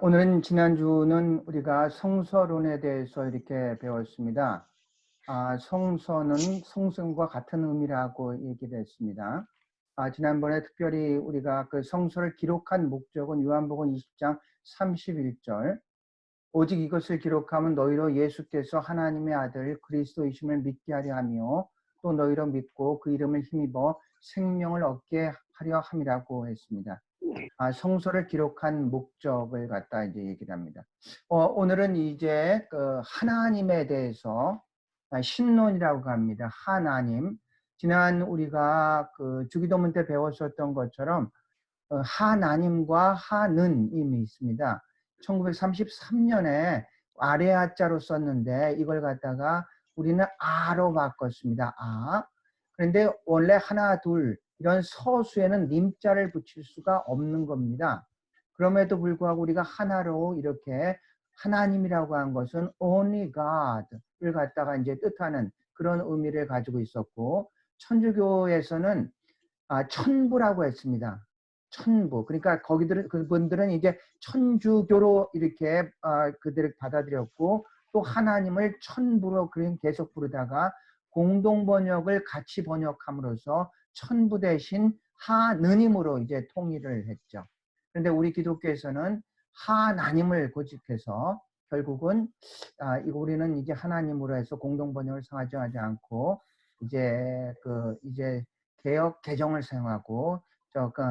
오늘은 지난주는 우리가 성서론에 대해서 이렇게 배웠습니다. 성서는 성경과 같은 의미라고 얘기를 했습니다. 지난번에 특별히 우리가 그 성서를 기록한 목적은 요한복음 20장 31절 오직 이것을 기록하면 너희로 예수께서 하나님의 아들 그리스도이심을 믿게 하려 하며 또 너희로 믿고 그 이름을 힘입어 생명을 얻게 하려 함이라고 했습니다. 성서를 기록한 목적을 갖다 이제 얘기를 합니다. 오늘은 이제 그 하나님에 대해서 신론이라고 합니다. 하나님. 지난 우리가 그 주기도문 때 배웠었던 것처럼 하나님과 하는임이 있습니다. 1933년에 아레아자로 썼는데 이걸 갖다가 우리는 아로 바꿨습니다. 그런데 원래 하나, 둘 이런 서수에는 님자를 붙일 수가 없는 겁니다. 그럼에도 불구하고 우리가 하나로 이렇게 하나님이라고 한 것은 only God를 갖다가 이제 뜻하는 그런 의미를 가지고 있었고, 천주교에서는 천부라고 했습니다. 천부. 그러니까 그분들은 이제 천주교로 이렇게 그들을 받아들였고, 또 하나님을 천부로 계속 부르다가 공동 번역을 같이 번역함으로써 천부 대신 하느님으로 이제 통일을 했죠. 그런데 우리 기독교에서는 하나님을 고집해서 결국은 우리는 이제 하나님으로 해서 공동 번역을 상하지 않고 이제 개역 개정을 사용하고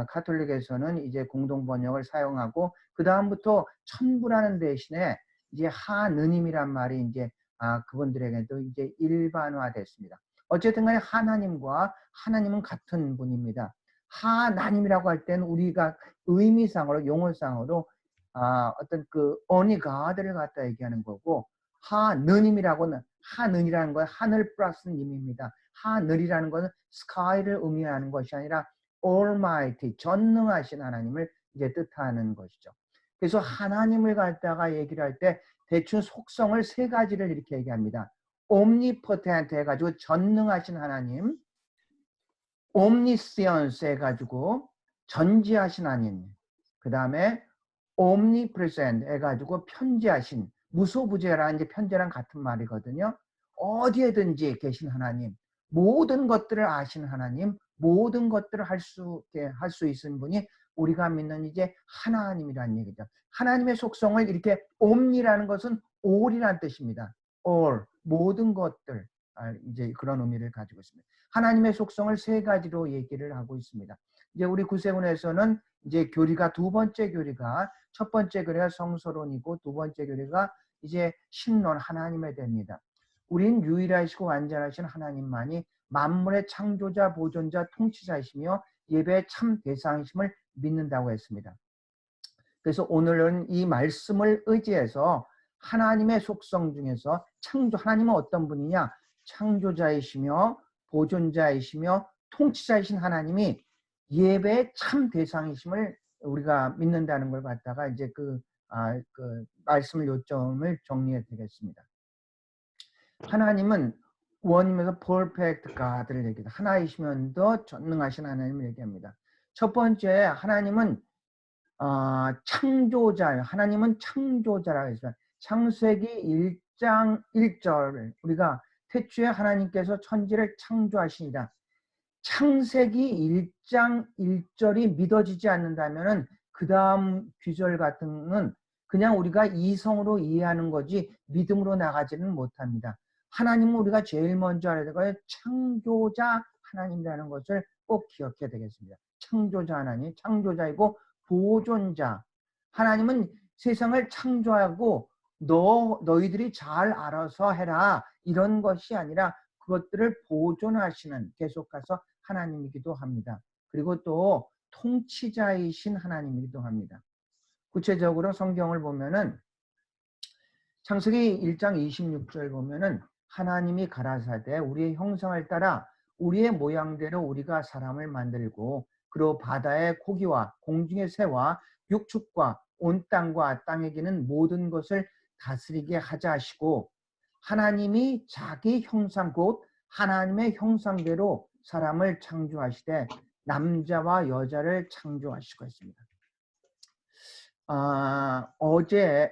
카톨릭에서는 이제 공동 번역을 사용하고 그 다음부터 천부라는 대신에 이제 하느님이란 말이 이제 그분들에게도 이제 일반화됐습니다. 어쨌든 간에 하나님과 하나님은 같은 분입니다. 하나님이라고 할 때는 우리가 의미상으로 용어상으로 어떤 그 only God를 갖다 얘기하는 거고, 하느님이라고는 하늘이라는 건 하늘 플러스 님입니다. 하늘이라는 것은 sky를 의미하는 것이 아니라 almighty 전능하신 하나님을 이제 뜻하는 것이죠. 그래서 하나님을 갖다가 얘기를 할 때 대충 속성을 세 가지를 이렇게 얘기합니다. omnipotent 해가지고 전능하신 하나님, omniscience 해가지고 전지하신 하나님, 그 다음에 omnipresent 해가지고 편지하신, 무소부재라는 이제 편지랑 같은 말이거든요. 어디에든지 계신 하나님, 모든 것들을 아시는 하나님, 모든 것들을 할 수 있는 분이 우리가 믿는 이제 하나님이라는 얘기죠. 하나님의 속성을 이렇게 omni라는 것은 all이라는 뜻입니다. all, 모든 것들, 이제 그런 의미를 가지고 있습니다. 하나님의 속성을 세 가지로 얘기를 하고 있습니다. 이제 우리 구세군에서는 이제 교리가 두 번째 교리가 첫 번째 교리가 성서론이고 두 번째 교리가 이제 신론 하나님에 됩니다. 우린 유일하시고 완전하신 하나님만이 만물의 창조자, 보존자, 통치자이시며 예배의 참 대상이심을 믿는다고 했습니다. 그래서 오늘은 이 말씀을 의지해서 하나님의 속성 중에서 하나님은 어떤 분이냐? 창조자이시며 보존자이시며 통치자이신 하나님이 예배의 참 대상이심을 우리가 믿는다는 걸 갖다가 이제 그 말씀을 요점을 정리해 드리겠습니다. 하나님은 원이면서 perfect God를 얘기합니다. 하나이시면서 전능하신 하나님을 얘기합니다. 첫 번째, 하나님은 창조자예요. 하나님은 창조자라고 했습니다. 창세기 1장 1절 우리가 태초에 하나님께서 천지를 창조하시니라. 창세기 1장 1절이 믿어지지 않는다면은 그 다음 귀절 같은 건 그냥 우리가 이성으로 이해하는 거지 믿음으로 나가지는 못합니다. 하나님은 우리가 제일 먼저 알아야 되고요. 창조자 하나님이라는 것을 꼭 기억해야 되겠습니다. 창조자 하나님, 창조자이고 보존자. 하나님은 세상을 창조하고 너희들이 잘 알아서 해라 이런 것이 아니라 그것들을 보존하시는 계속해서 하나님이기도 합니다. 그리고 또 통치자이신 하나님이기도 합니다. 구체적으로 성경을 보면은 창세기 1장 26절 보면은 하나님이 가라사대 우리의 형상을 따라 우리의 모양대로 우리가 사람을 만들고 그리고 바다의 고기와 공중의 새와 육축과 온 땅과 땅에 기는 모든 것을 다스리게 하자 하시고, 하나님이 자기 형상 곧 하나님의 형상대로 사람을 창조하시되 남자와 여자를 창조하시고 있습니다. 어제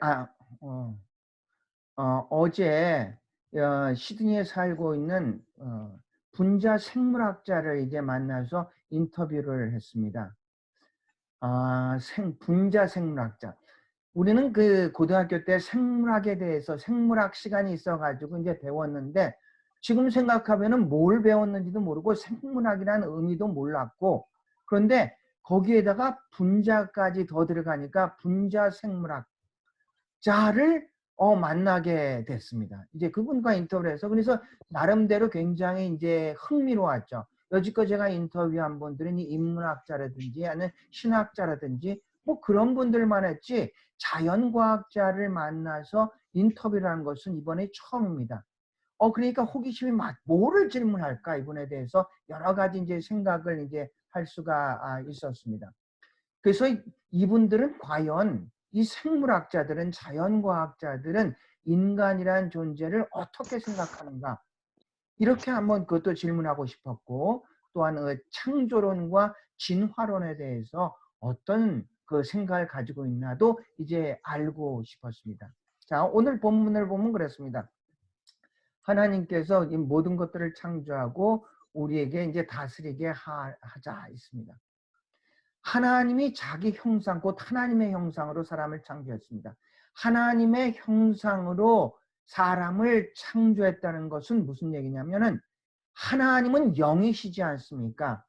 어제 시드니에 살고 있는 분자 생물학자를 이제 만나서 인터뷰를 했습니다. 분자 생물학자. 우리는 그 고등학교 때 생물학에 대해서 생물학 시간이 있어가지고 이제 배웠는데 지금 생각하면은 뭘 배웠는지도 모르고 생물학이라는 의미도 몰랐고, 그런데 거기에다가 분자까지 더 들어가니까 분자 생물학자를 만나게 됐습니다. 이제 그분과 인터뷰를 해서 그래서 나름대로 굉장히 이제 흥미로웠죠. 여지껏 제가 인터뷰한 분들은 인문학자라든지 아니면 신학자라든지 뭐 그런 분들만 했지 자연과학자를 만나서 인터뷰를 한 것은 이번에 처음입니다. 그러니까 호기심이 막 뭐를 질문할까 이분에 대해서 여러 가지 이제 생각을 이제 할 수가 있었습니다. 그래서 이분들은 과연 이 생물학자들은 자연과학자들은 인간이란 존재를 어떻게 생각하는가 이렇게 한번 그것도 질문하고 싶었고, 또한 창조론과 진화론에 대해서 어떤 그 생각을 가지고 있나도 이제 알고 싶었습니다. 자, 오늘 본문을 보면 그렇습니다. 하나님께서 이 모든 것들을 창조하고 우리에게 이제 다스리게 하자 있습니다. 하나님이 자기 형상, 곧 하나님의 형상으로 사람을 창조했습니다. 하나님의 형상으로 사람을 창조했다는 것은 무슨 얘기냐면은 하나님은 영이시지 않습니까?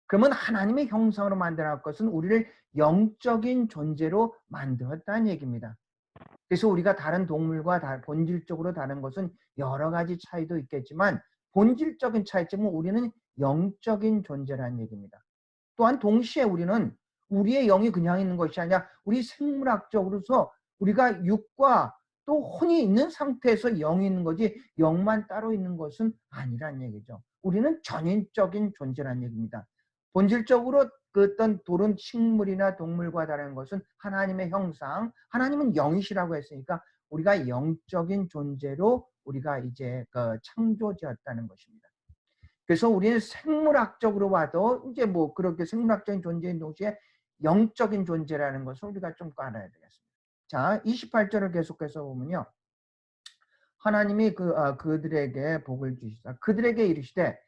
그러면 하나님의 형상으로 만들어놨 것은 우리를 영적인 존재로 만들었다는 얘기입니다. 그래서 우리가 다른 동물과 본질적으로 다른 것은 여러 가지 차이도 있겠지만 본질적인 차이점은 우리는 영적인 존재라는 얘기입니다. 또한 동시에 우리는 우리의 영이 그냥 있는 것이 아니라 우리 생물학적으로서 우리가 육과 또 혼이 있는 상태에서 영이 있는 거지 영만 따로 있는 것은 아니란 얘기죠. 우리는 전인적인 존재란 얘기입니다. 본질적으로 그 어떤 돌은 식물이나 동물과 다른 것은 하나님의 형상, 하나님은 영이시라고 했으니까 우리가 영적인 존재로 우리가 이제 창조되었다는 것입니다. 그래서 우리는 생물학적으로 봐도 이제 뭐 그렇게 생물학적인 존재인 동시에 영적인 존재라는 것을 우리가 좀 알아야 되겠습니다. 자, 28절을 계속해서 보면요. 하나님이 그들에게 복을 주시다. 그들에게 이르시되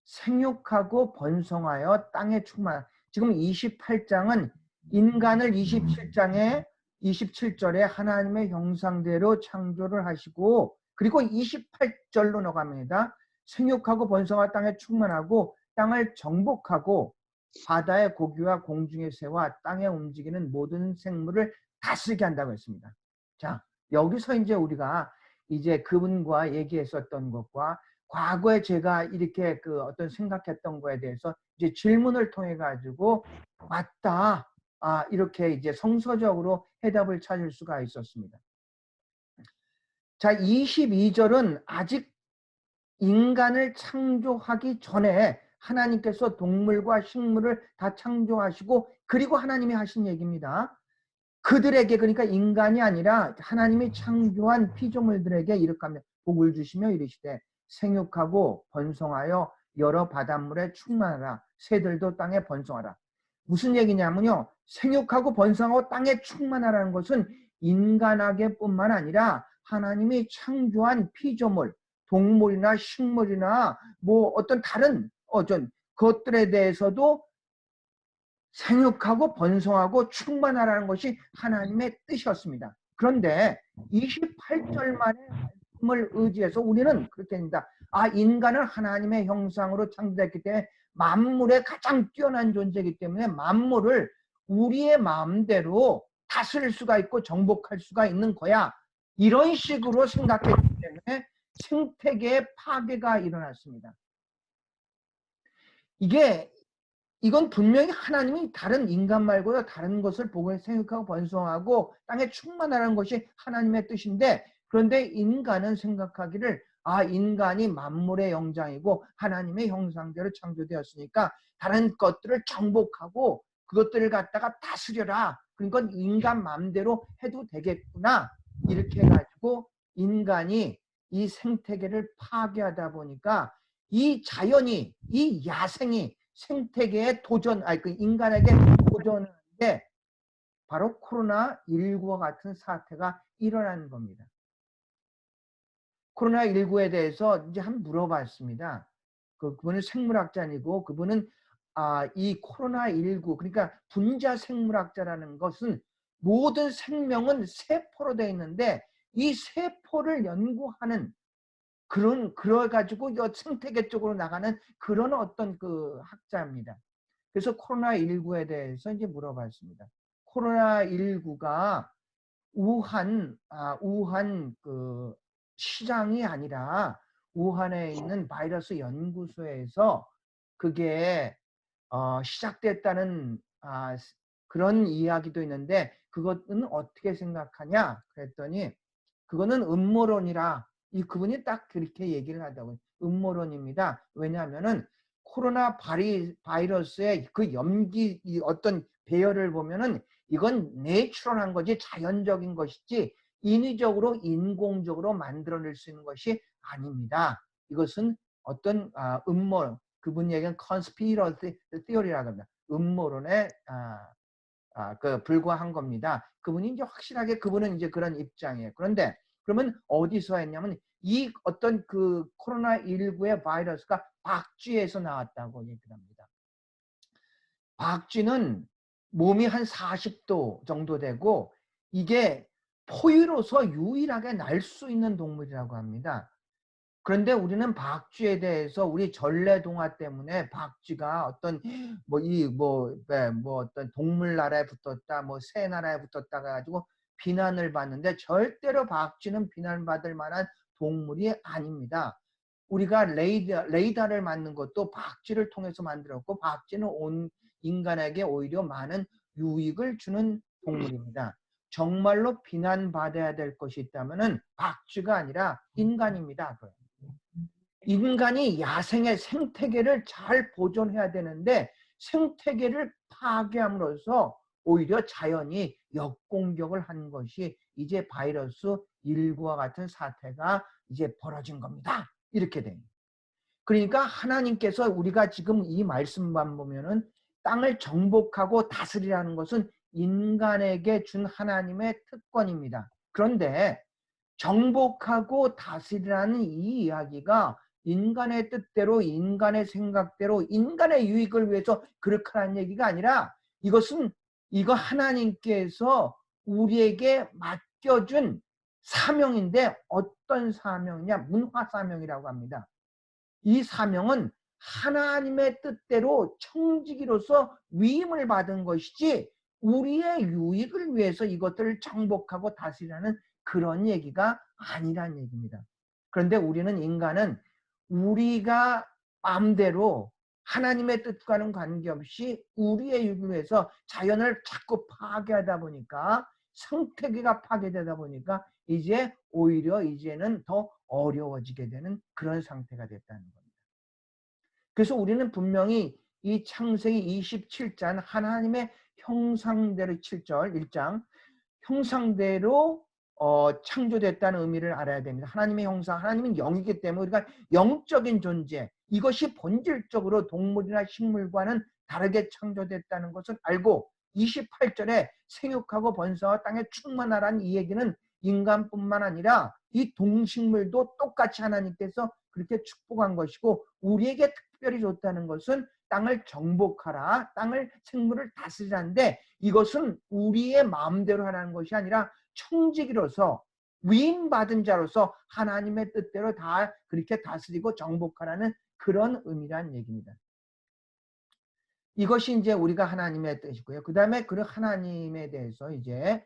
생육하고 번성하여 땅에 충만. 지금 28장은 인간을 27절에 하나님의 형상대로 창조를 하시고, 그리고 28절로 넘어갑니다. 생육하고 번성하 땅에 충만하고 땅을 정복하고 바다의 고기와 공중의 새와 땅에 움직이는 모든 생물을 다스리게 한다고 했습니다. 자, 여기서 이제 우리가 이제 그분과 얘기했었던 것과 과거에 제가 이렇게 어떤 생각했던 거에 대해서 이제 질문을 통해 가지고 맞다. 이렇게 이제 성서적으로 해답을 찾을 수가 있었습니다. 자, 22절은 아직 인간을 창조하기 전에 하나님께서 동물과 식물을 다 창조하시고 그리고 하나님이 하신 얘기입니다. 그들에게, 그러니까 인간이 아니라 하나님이 창조한 피조물들에게 이렇게 하며 복을 주시며 이르시되 생육하고 번성하여 여러 바닷물에 충만하라. 새들도 땅에 번성하라. 무슨 얘기냐면요. 생육하고 번성하고 땅에 충만하라는 것은 인간에게 뿐만 아니라 하나님이 창조한 피조물, 동물이나 식물이나 뭐 어떤 다른 것들에 대해서도 생육하고 번성하고 충만하라는 것이 하나님의 뜻이었습니다. 그런데 28절 만의 말씀을 의지해서 우리는 그렇게 됩니다. 인간은 하나님의 형상으로 창조됐기 때문에 만물의 가장 뛰어난 존재이기 때문에 만물을 우리의 마음대로 다스릴 수가 있고 정복할 수가 있는 거야. 이런 식으로 생각했기 때문에 생태계의 파괴가 일어났습니다. 이건 분명히 하나님이 다른 인간 말고요 다른 것을 보고 생육하고 번성하고 땅에 충만하라는 것이 하나님의 뜻인데, 그런데 인간은 생각하기를 인간이 만물의 영장이고 하나님의 형상대로 창조되었으니까 다른 것들을 정복하고 그것들을 갖다가 다스려라. 그러니까 인간 마음대로 해도 되겠구나. 이렇게 해가지고 인간이 이 생태계를 파괴하다 보니까 이 자연이, 이 야생이 생태계에 인간에게 도전하는데 바로 코로나19와 같은 사태가 일어난 겁니다. 코로나19에 대해서 이제 한번 물어봤습니다. 그분은 생물학자이고 그분은 이 코로나19 그러니까 분자 생물학자라는 것은 모든 생명은 세포로 되어 있는데 이 세포를 연구하는 그래 가지고 생태계 쪽으로 나가는 그런 어떤 그 학자입니다. 그래서 코로나19에 대해서 이제 물어봤습니다. 코로나19가 우한 그 시장이 아니라 우한에 있는 바이러스 연구소에서 그게 시작됐다는 그런 이야기도 있는데 그것은 어떻게 생각하냐 그랬더니 그거는 음모론이라 그분이 딱 그렇게 얘기를 하더라고요. 음모론입니다. 왜냐하면은 코로나 바이러스의 그 염기 어떤 배열을 보면은 이건 내추럴한 거지 자연적인 것이지 인위적으로 인공적으로 만들어낼 수 있는 것이 아닙니다. 이것은 어떤 음모 그분 얘기는 conspiracy theory라고 합니다. 음모론에 불과한 겁니다. 그분이 이제 확실하게 그분은 이제 그런 입장이에요. 그런데 그러면 어디서 했냐면 이 어떤 그 코로나19의 바이러스가 박쥐에서 나왔다고 얘기를 합니다. 박쥐는 몸이 한 40도 정도 되고 이게 포유로서 유일하게 날 수 있는 동물이라고 합니다. 그런데 우리는 박쥐에 대해서 우리 전래동화 때문에 박쥐가 어떤 어떤 동물 나라에 붙었다, 새 나라에 붙었다 가지고 비난을 받는데 절대로 박쥐는 비난받을 만한 동물이 아닙니다. 우리가 레이더를 만든 것도 박쥐를 통해서 만들었고 박쥐는 인간에게 오히려 많은 유익을 주는 동물입니다. 정말로 비난받아야 될 것이 있다면은 박쥐가 아니라 인간입니다. 인간이 야생의 생태계를 잘 보존해야 되는데 생태계를 파괴함으로써 오히려 자연이 역공격을 한 것이 이제 바이러스 19와 같은 사태가 이제 벌어진 겁니다. 이렇게 됩니다. 그러니까 하나님께서 우리가 지금 이 말씀만 보면은 땅을 정복하고 다스리라는 것은 인간에게 준 하나님의 특권입니다. 그런데 정복하고 다스리라는 이 이야기가 인간의 뜻대로 인간의 생각대로 인간의 유익을 위해서 그렇게 하는 얘기가 아니라 이거 하나님께서 우리에게 맡겨준 사명인데 어떤 사명이냐? 문화 사명이라고 합니다. 이 사명은 하나님의 뜻대로 청지기로서 위임을 받은 것이지 우리의 유익을 위해서 이것들을 정복하고 다스리라는 그런 얘기가 아니란 얘기입니다. 그런데 우리는 인간은 우리가 마음대로 하나님의 뜻과는 관계없이 우리의 유익을 위해서 자연을 자꾸 파괴하다 보니까 생태계가 파괴되다 보니까 이제 오히려 이제는 더 어려워지게 되는 그런 상태가 됐다는 겁니다. 그래서 우리는 분명히 이 창세기 27장 하나님의 형상대로 7절 1장 형상대로 창조됐다는 의미를 알아야 됩니다. 하나님의 형상, 하나님은 영이기 때문에 우리가 영적인 존재, 이것이 본질적으로 동물이나 식물과는 다르게 창조됐다는 것을 알고 28절에 생육하고 번성하고 땅에 충만하라는 이 얘기는 인간뿐만 아니라 이 동식물도 똑같이 하나님께서 그렇게 축복한 것이고 우리에게 특별히 좋다는 것은 땅을 정복하라, 땅을 생물을 다스리라는데 이것은 우리의 마음대로 하라는 것이 아니라 청지기로서 위임받은 자로서 하나님의 뜻대로 다 그렇게 다스리고 정복하라는 그런 의미란 얘기입니다. 이것이 이제 우리가 하나님의 뜻이고요. 그 다음에 그 하나님에 대해서 이제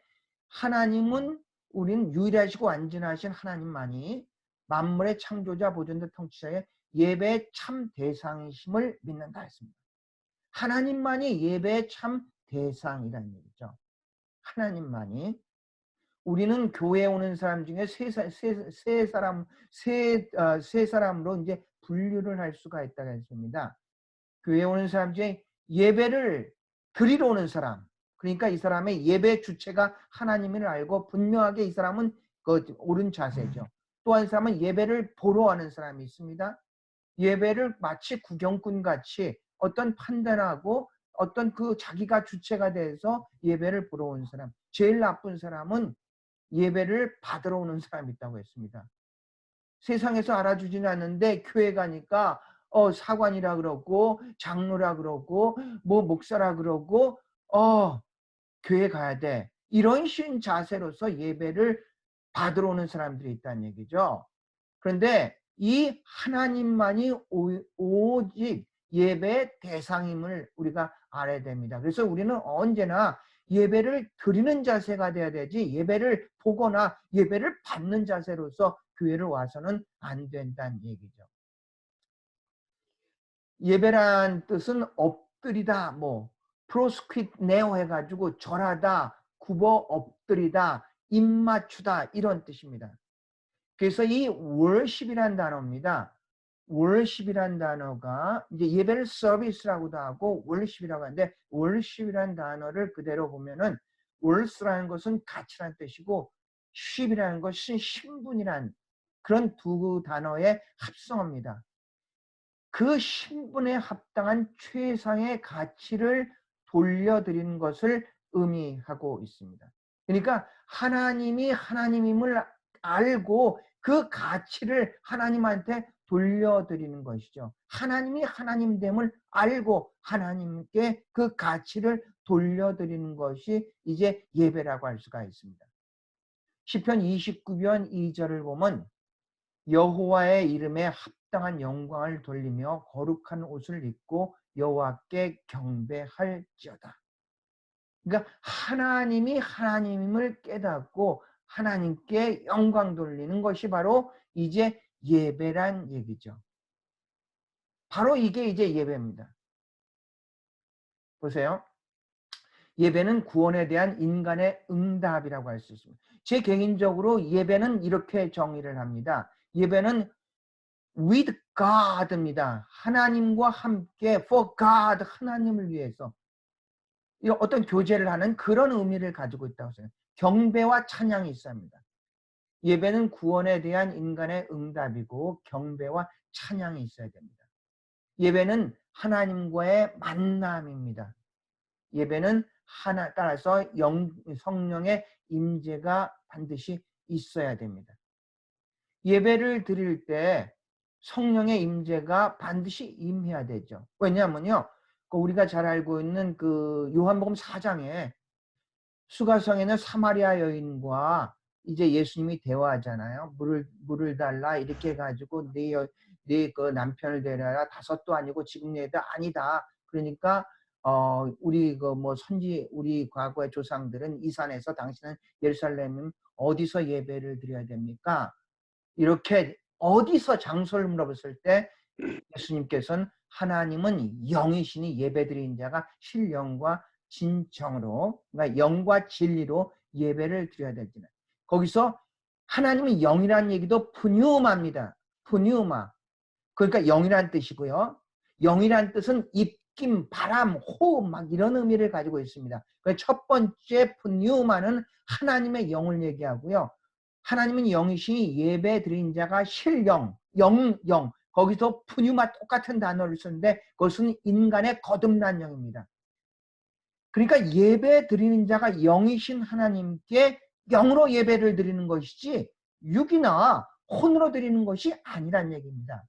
하나님은 우리는 유일하시고 완전하신 하나님만이 만물의 창조자, 보존자, 통치자의 예배의 참 대상이심을 믿는다 했습니다. 하나님만이 예배의 참 대상이라는 얘기죠. 하나님만이. 우리는 교회에 오는 사람 중에 세 사람으로 이제 분류를 할 수가 있다고 했습니다. 교회에 오는 사람 중에 예배를 드리러 오는 사람, 그러니까 이 사람의 예배 주체가 하나님을 알고 분명하게 이 사람은 그 옳은 자세죠. 또 한 사람은 예배를 보러 하는 사람이 있습니다. 예배를 마치 구경꾼 같이 어떤 판단하고 어떤 그 자기가 주체가 돼서 예배를 보러 온 사람, 제일 나쁜 사람은 예배를 받으러 오는 사람이 있다고 했습니다. 세상에서 알아주지는 않는데 교회 가니까 사관이라 그러고 장로라 그러고 뭐 목사라 그러고 교회 가야 돼. 이런 신 자세로서 예배를 받으러 오는 사람들이 있다는 얘기죠. 그런데 이 하나님만이 오직 예배의 대상임을 우리가 알아야 됩니다. 그래서 우리는 언제나 예배를 드리는 자세가 돼야 되지 예배를 보거나 예배를 받는 자세로서 교회를 와서는 안 된다는 얘기죠. 예배란 뜻은 엎드리다, 뭐 프로스퀴네오 해가지고 절하다, 굽어 엎드리다, 입맞추다 이런 뜻입니다. 그래서 이 worship이란 단어입니다. worship이란 단어가 이제 예배를 서비스라고도 하고 worship이라고 하는데 worship이란 단어를 그대로 보면은 worth라는 것은 가치란 뜻이고 ship이라는 것은 신분이란 그런 두 단어의 합성어입니다. 그 신분에 합당한 최상의 가치를 돌려드리는 것을 의미하고 있습니다. 그러니까 하나님이 하나님임을 알고 그 가치를 하나님한테 돌려드리는 것이죠. 하나님이 하나님됨을 알고 하나님께 그 가치를 돌려드리는 것이 이제 예배라고 할 수가 있습니다. 시편 29편 2절을 보면 여호와의 이름에 합당한 영광을 돌리며 거룩한 옷을 입고 여호와께 경배할지어다. 그러니까 하나님이 하나님임을 깨닫고 하나님께 영광 돌리는 것이 바로 이제 예배란 얘기죠. 바로 이게 이제 예배입니다. 보세요. 예배는 구원에 대한 인간의 응답이라고 할 수 있습니다. 제 개인적으로 예배는 이렇게 정의를 합니다. 예배는 with God입니다. 하나님과 함께 for God, 하나님을 위해서 어떤 교제를 하는 그런 의미를 가지고 있다고 생각해요. 경배와 찬양이 있어야 합니다. 예배는 구원에 대한 인간의 응답이고 경배와 찬양이 있어야 됩니다. 예배는 하나님과의 만남입니다. 예배는 따라서 성령의 임재가 반드시 있어야 됩니다. 예배를 드릴 때 성령의 임재가 반드시 임해야 되죠. 왜냐하면요, 우리가 잘 알고 있는 그 요한복음 4장에 수가성에는 사마리아 여인과 이제 예수님이 대화하잖아요. 물을 달라 이렇게 해가지고 네 그 남편을 데려라. 5도 아니고 지금 내 애도 아니다. 그러니까 우리 그 뭐 우리 과거의 조상들은 이 산에서 당신은 예루살렘 어디서 예배를 드려야 됩니까? 이렇게 어디서 장소를 물어봤을 때 예수님께서는 하나님은 영이시니 예배드리는 자가 실영과 진정으로, 그러니까 영과 진리로 예배를 드려야 되지는. 거기서 하나님은 영이라는 얘기도 푸뉴마입니다. 푸뉴마. 그러니까 영이라는 뜻이고요. 영이라는 뜻은 입김, 바람, 호흡 막 이런 의미를 가지고 있습니다. 첫 번째 푸뉴마는 하나님의 영을 얘기하고요. 하나님은 영이시니 예배 드린 자가 실영, 영. 거기서 푸뉴마 똑같은 단어를 쓰는데 그것은 인간의 거듭난 영입니다. 그러니까 예배 드리는 자가 영이신 하나님께 영으로 예배를 드리는 것이지 육이나 혼으로 드리는 것이 아니란 얘기입니다.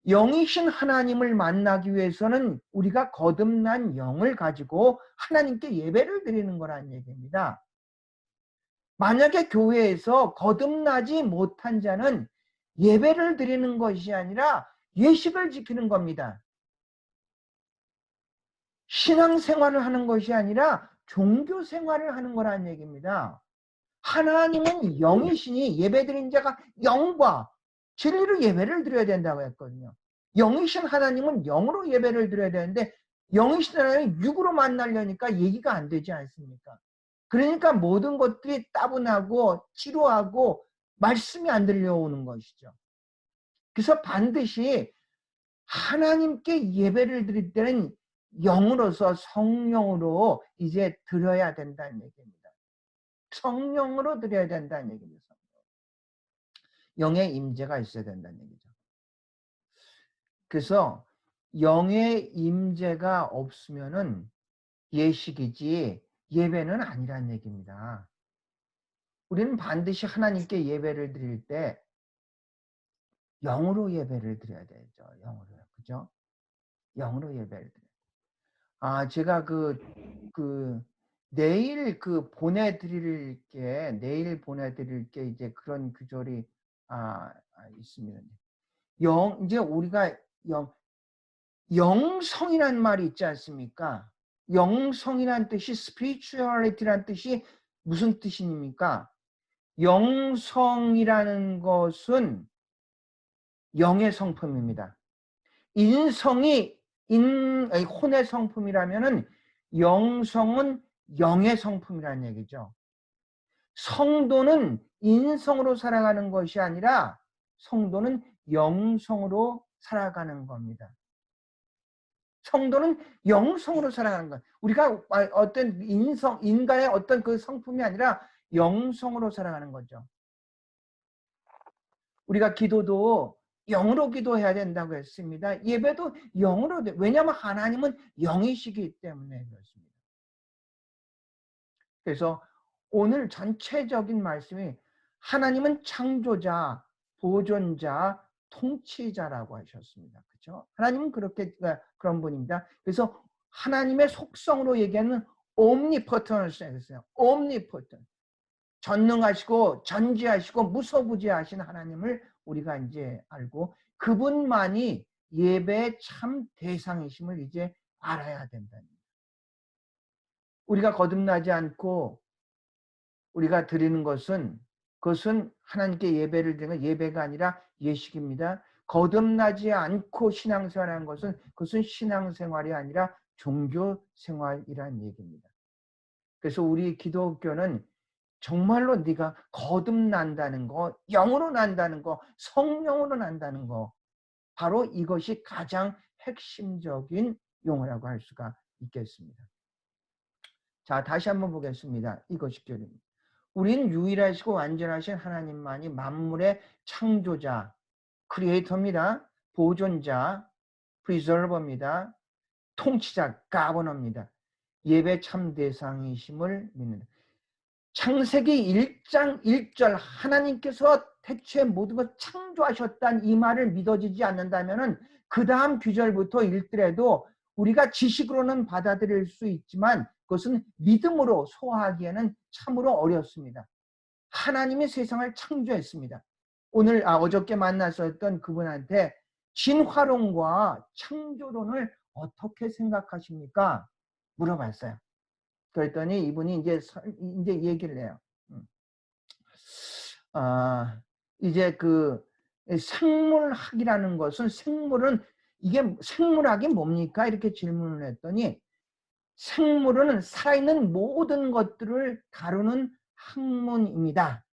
영이신 하나님을 만나기 위해서는 우리가 거듭난 영을 가지고 하나님께 예배를 드리는 거란 얘기입니다. 만약에 교회에서 거듭나지 못한 자는 예배를 드리는 것이 아니라 예식을 지키는 겁니다. 신앙생활을 하는 것이 아니라 종교생활을 하는 거라는 얘기입니다. 하나님은 영이시니 예배드린 자가 영과 진리로 예배를 드려야 된다고 했거든요. 영이신 하나님은 영으로 예배를 드려야 되는데 영이신 하나님은 육으로 만나려니까 얘기가 안 되지 않습니까? 그러니까 모든 것들이 따분하고 지루하고 말씀이 안 들려오는 것이죠. 그래서 반드시 하나님께 예배를 드릴 때는 영으로서 성령으로 이제 드려야 된다는 얘기입니다. 성령으로 드려야 된다는 얘기입니다. 영의 임재가 있어야 된다는 얘기죠. 그래서 영의 임재가 없으면은 예식이지 예배는 아니란 얘기입니다. 우리는 반드시 하나님께 예배를 드릴 때 영으로 예배를 드려야 되죠. 영으로요. 그죠? 영으로 예배를 드려요. 제가 내일 보내드릴게 이제 그런 구절이 있습니다. 이제 우리가 영성이라는 말이 있지 않습니까? 영성이라는 뜻이 spirituality라는 뜻이 무슨 뜻입니까? 영성이라는 것은 영의 성품입니다. 혼의 성품이라면은 영성은 영의 성품이라는 얘기죠. 성도는 인성으로 살아가는 것이 아니라 성도는 영성으로 살아가는 겁니다. 성도는 영성으로 살아가는 것. 우리가 어떤 인간의 어떤 그 성품이 아니라 영성으로 살아가는 거죠. 우리가 기도도 영으로 기도해야 된다고 했습니다. 예배도 영으로 돼. 왜냐하면 하나님은 영이시기 때문에 그렇습니다. 그래서 오늘 전체적인 말씀이 하나님은 창조자, 보존자, 통치자라고 하셨습니다. 그렇죠? 하나님은 그런 분입니다. 그래서 하나님의 속성으로 얘기하는 omnipotence라고 했어요. omnipotent. 전능하시고 전지하시고 무소부지하신 하나님을 우리가 이제 알고 그분만이 예배의 참 대상이심을 이제 알아야 된다. 우리가 거듭나지 않고 우리가 드리는 것은 그것은 하나님께 예배를 드리는 예배가 아니라 예식입니다. 거듭나지 않고 신앙생활하는 것은 그것은 신앙생활이 아니라 종교생활이라는 얘기입니다. 그래서 우리 기독교는 정말로 네가 거듭난다는 거, 영으로 난다는 거, 성령으로 난다는 거, 바로 이것이 가장 핵심적인 용어라고 할 수가 있겠습니다. 자, 다시 한번 보겠습니다. 이것이 교리입니다. 우리는 유일하시고 완전하신 하나님만이 만물의 창조자, 크리에이터입니다. 보존자, 프리저버입니다. 통치자, 가버너입니다. 예배 참 대상이심을 믿는다. 창세기 1장 1절 하나님께서 태초에 모든 것 창조하셨다는 이 말을 믿어지지 않는다면 그 다음 구절부터 읽더라도 우리가 지식으로는 받아들일 수 있지만 그것은 믿음으로 소화하기에는 참으로 어렵습니다. 하나님이 세상을 창조했습니다. 어저께 만났었던 그분한테 진화론과 창조론을 어떻게 생각하십니까? 물어봤어요. 그랬더니 이분이 이제 얘기를 해요. 이제 생물학이라는 것은 이게 생물학이 뭡니까? 이렇게 질문을 했더니 생물은 살아있는 모든 것들을 다루는 학문입니다.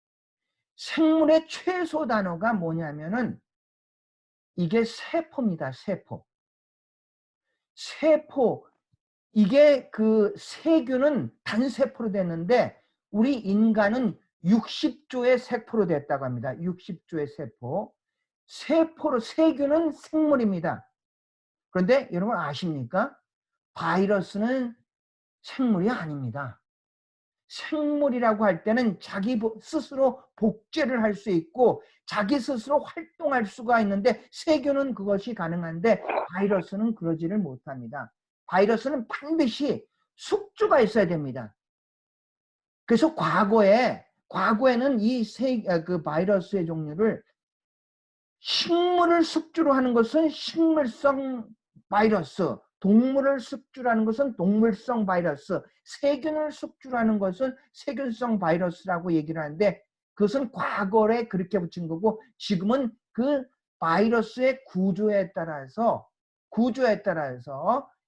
생물의 최소 단어가 뭐냐면은 이게 세포입니다. 세포. 이게 세균은 단세포로 됐는데 우리 인간은 60조의 세포로 됐다고 합니다. 60조의 세포. 세균은 생물입니다. 그런데 여러분 아십니까? 바이러스는 생물이 아닙니다. 생물이라고 할 때는 자기 스스로 복제를 할 수 있고 자기 스스로 활동할 수가 있는데 세균은 그것이 가능한데 바이러스는 그러지를 못합니다. 바이러스는 반드시 숙주가 있어야 됩니다. 그래서 과거에는 그 바이러스의 종류를 식물을 숙주로 하는 것은 식물성 바이러스, 동물을 숙주로 하는 것은 동물성 바이러스, 세균을 숙주로 하는 것은 세균성 바이러스라고 얘기를 하는데 그것은 과거에 그렇게 붙인 거고 지금은 그 바이러스의 구조에 따라서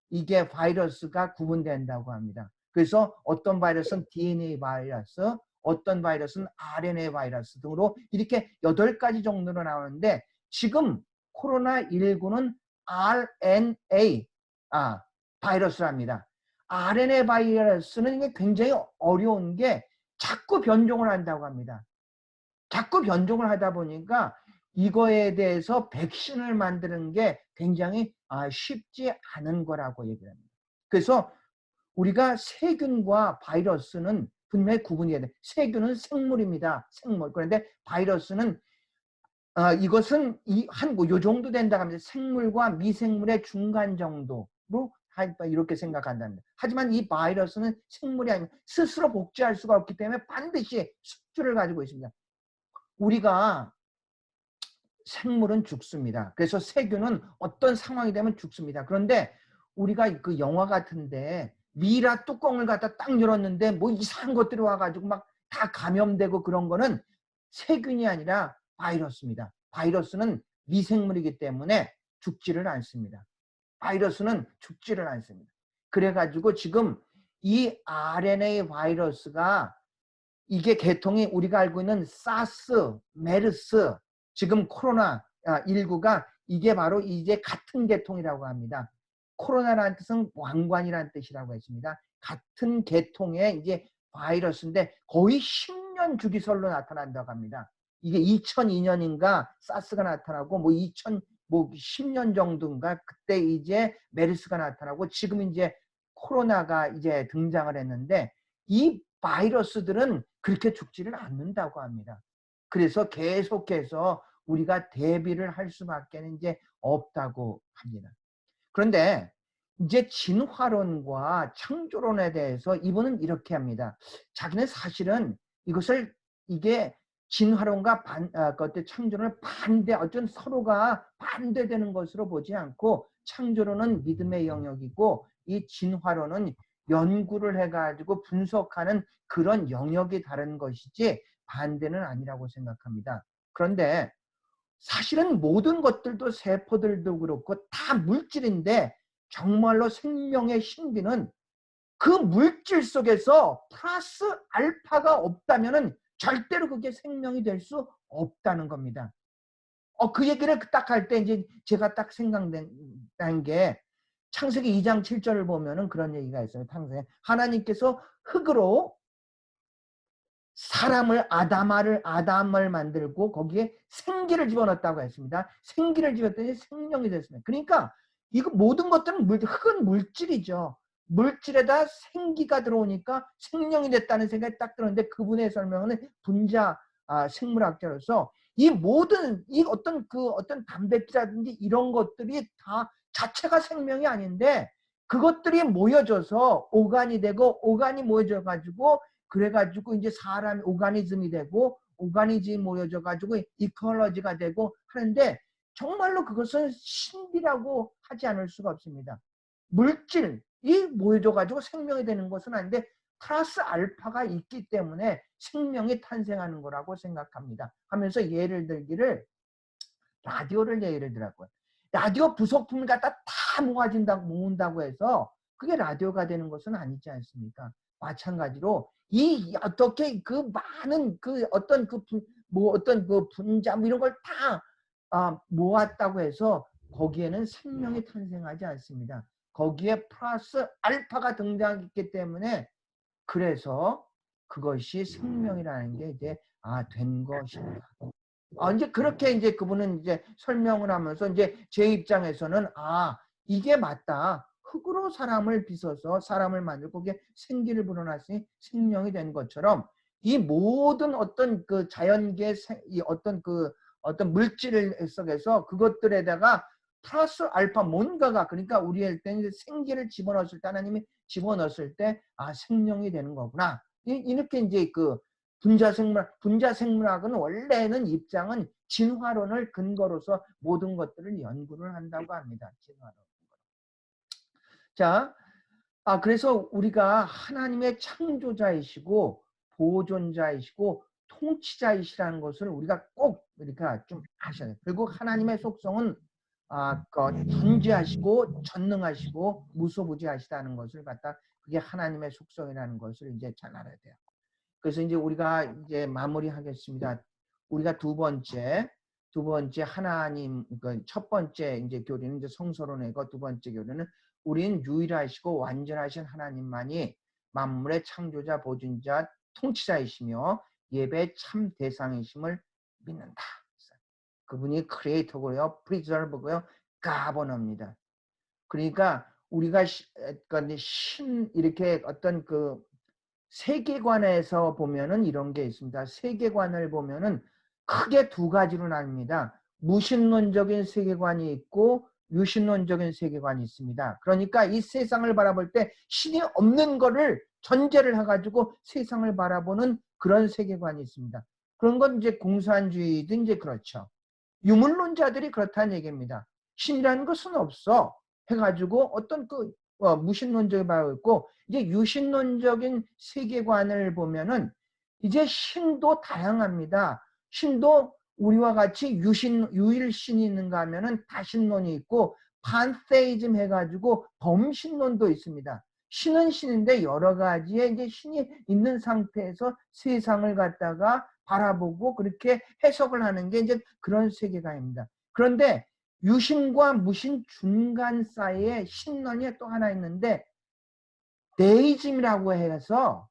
이게 바이러스가 구분된다고 합니다. 그래서 어떤 바이러스는 DNA 바이러스, 어떤 바이러스는 RNA 바이러스 등으로 이렇게 8가지 정도로 나오는데 지금 코로나19는 RNA 바이러스랍니다. RNA 바이러스는 이게 굉장히 어려운 게 자꾸 변종을 한다고 합니다. 자꾸 변종을 하다 보니까 이거에 대해서 백신을 만드는 게 굉장히 쉽지 않은 거라고 얘기를 합니다. 그래서 우리가 세균과 바이러스는 분명히 구분해야 돼. 세균은 생물입니다. 생물. 그런데 바이러스는 이것은 요 정도 된다고 합니다. 생물과 미생물의 중간 정도로 이렇게 생각한답니다. 하지만 이 바이러스는 생물이 아니고 스스로 복제할 수가 없기 때문에 반드시 숙주를 가지고 있습니다. 우리가 생물은 죽습니다. 그래서 세균은 어떤 상황이 되면 죽습니다. 그런데 우리가 그 영화 같은데 미라 뚜껑을 갖다 딱 열었는데 뭐 이상한 것들이 와가지고 막 다 감염되고 그런 거는 세균이 아니라 바이러스입니다. 바이러스는 미생물이기 때문에 죽지를 않습니다. 바이러스는 죽지를 않습니다. 그래가지고 지금 이 RNA 바이러스가 이게 계통이 우리가 알고 있는 사스, 메르스, 지금 코로나19가 이게 바로 이제 같은 계통이라고 합니다. 코로나라는 뜻은 왕관이라는 뜻이라고 했습니다. 같은 계통의 이제 바이러스인데 거의 10년 주기설로 나타난다고 합니다. 이게 2002년인가 사스가 나타나고 뭐 10년 정도인가 그때 이제 메르스가 나타나고 지금 이제 코로나가 이제 등장을 했는데 이 바이러스들은 그렇게 죽지를 않는다고 합니다. 그래서 계속해서 우리가 대비를 할 수밖에 이제 없다고 합니다. 그런데 이제 진화론과 창조론에 대해서 이분은 이렇게 합니다. 자기는 사실은 이게 진화론과 창조론을 어떤 서로가 반대되는 것으로 보지 않고 창조론은 믿음의 영역이고 이 진화론은 연구를 해가지고 분석하는 그런 영역이 다른 것이지 반대는 아니라고 생각합니다. 그런데 사실은 모든 것들도 세포들도 그렇고 다 물질인데 정말로 생명의 신비는 그 물질 속에서 플러스 알파가 없다면 절대로 그게 생명이 될 수 없다는 겁니다. 그 얘기를 딱 할 때 이제 제가 딱 생각난 게 창세기 2장 7절을 보면은 그런 얘기가 있어요. 하나님께서 흙으로 아담을 만들고 거기에 생기를 집어넣었다고 했습니다. 생기를 집었더니 생명이 됐습니다. 그러니까 이거 모든 것들은 흙은 물질이죠. 물질에다 생기가 들어오니까 생명이 됐다는 생각이 딱 들었는데 그분의 설명은 분자 생물학자로서 이 모든 어떤 단백질이라든지 이런 것들이 다 자체가 생명이 아닌데 그것들이 모여져서 오간이 되고 오간이 모여져 가지고 그래가지고 이제 사람이 오가니즘이 되고 오가니즘이 모여져 가지고 이컬러지가 되고 하는데 정말로 그것은 신비라고 하지 않을 수가 없습니다. 물질이 모여져 가지고 생명이 되는 것은 아닌데 플러스 알파가 있기 때문에 생명이 탄생하는 거라고 생각합니다. 하면서 예를 들기를 라디오를 예를 들었고요. 라디오 부속품을 갖다 다 모은다고 해서 그게 라디오가 되는 것은 아니지 않습니까? 마찬가지로 어떻게 그 많은 어떤 분자 이런 걸 다 모았다고 해서 거기에는 생명이 탄생하지 않습니다. 거기에 플러스 알파가 등장했기 때문에 그래서 그것이 생명이라는 게 이제 된 것입니다. 이제 그렇게 이제 그분은 이제 설명을 하면서 이제 제 입장에서는 이게 맞다. 흙으로 사람을 빚어서 사람을 만들고 거기에 생기를 불어넣으니 생명이 된 것처럼 이 모든 어떤 그 자연계 어떤 물질 속에서 그것들에다가 플러스 알파 뭔가가 그러니까 우리의 때는 생기를 집어넣었을 때 하나님이 집어넣었을 때 생명이 되는 거구나. 이렇게 이제 분자생물학은 원래는 입장은 진화론을 근거로서 모든 것들을 연구를 한다고 합니다. 진화론. 자, 그래서 우리가 하나님의 창조자이시고 보존자이시고 통치자이시라는 것을 우리가 꼭 그러니까 좀 아셔야 돼요. 그리고 하나님의 속성은 전지하시고 전능하시고 무소부지하시다는 것을 갖다 그게 하나님의 속성이라는 것을 이제 잘 알아야 돼요. 그래서 이제 우리가 이제 마무리하겠습니다. 우리가 두 번째 하나님 첫 번째 이제 교리는 이제 성서론이고 두 번째 교리는 우리는 유일하시고 완전하신 하나님만이 만물의 창조자, 보존자, 통치자이시며 예배의 참 대상이심을 믿는다. 그분이 크리에이터고요, 프리저버고요, 가버너입니다. 그러니까 우리가 그러니까 이렇게 어떤 그 세계관에서 보면은 이런 게 있습니다. 세계관을 보면은 크게 두 가지로 나뉩니다. 무신론적인 세계관이 있고 유신론적인 세계관이 있습니다. 그러니까 이 세상을 바라볼 때 신이 없는 거를 전제를 해가지고 세상을 바라보는 그런 세계관이 있습니다. 그런 건 이제 공산주의든 이제 그렇죠. 유물론자들이 그렇다는 얘기입니다. 신이라는 것은 없어 해가지고 어떤 그 무신론적이 바로 있고, 이제 유신론적인 세계관을 보면은 이제 신도 다양합니다. 신도 우리와 같이 유일신이 있는가 하면은 다신론이 있고, 판테이즘 해가지고 범신론도 있습니다. 신은 신인데 여러 가지의 이제 신이 있는 상태에서 세상을 갖다가 바라보고 그렇게 해석을 하는 게 이제 그런 세계관입니다. 그런데 유신과 무신 중간 사이에 신론이 또 하나 있는데, 데이즘이라고 해서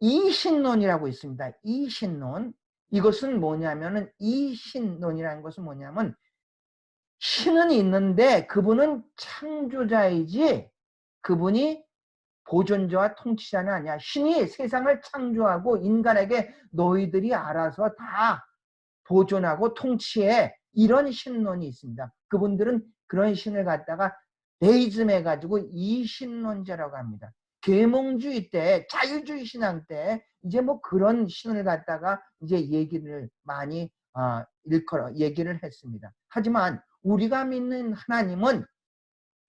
이신론이라고 있습니다. 이신론. 이것은 뭐냐면은, 이신론이라는 것은 뭐냐면, 신은 있는데 그분은 창조자이지 그분이 보존자와 통치자는 아니야. 신이 세상을 창조하고 인간에게 너희들이 알아서 다 보존하고 통치해. 이런 신론이 있습니다. 그분들은 그런 신을 갖다가 데이즘 해가지고 이신론자라고 합니다. 계몽주의 때, 자유주의 신앙 때 이제 뭐 그런 신을 갖다가 이제 얘기를 많이 일컬어 얘기를 했습니다. 하지만 우리가 믿는 하나님은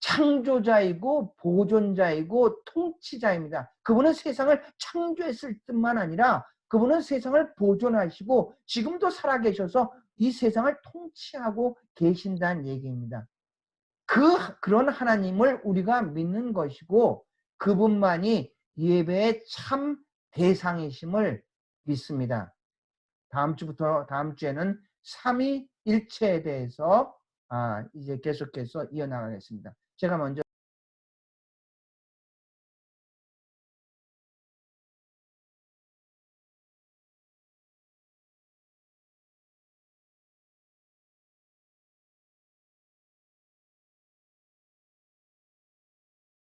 창조자이고 보존자이고 통치자입니다. 그분은 세상을 창조했을 뿐만 아니라 그분은 세상을 보존하시고 지금도 살아계셔서 이 세상을 통치하고 계신다는 얘기입니다. 그런 하나님을 우리가 믿는 것이고 그분만이 예배의 참 대상이심을 믿습니다. 다음 주에는 삼위일체에 대해서 이제 계속해서 이어나가겠습니다. 제가 먼저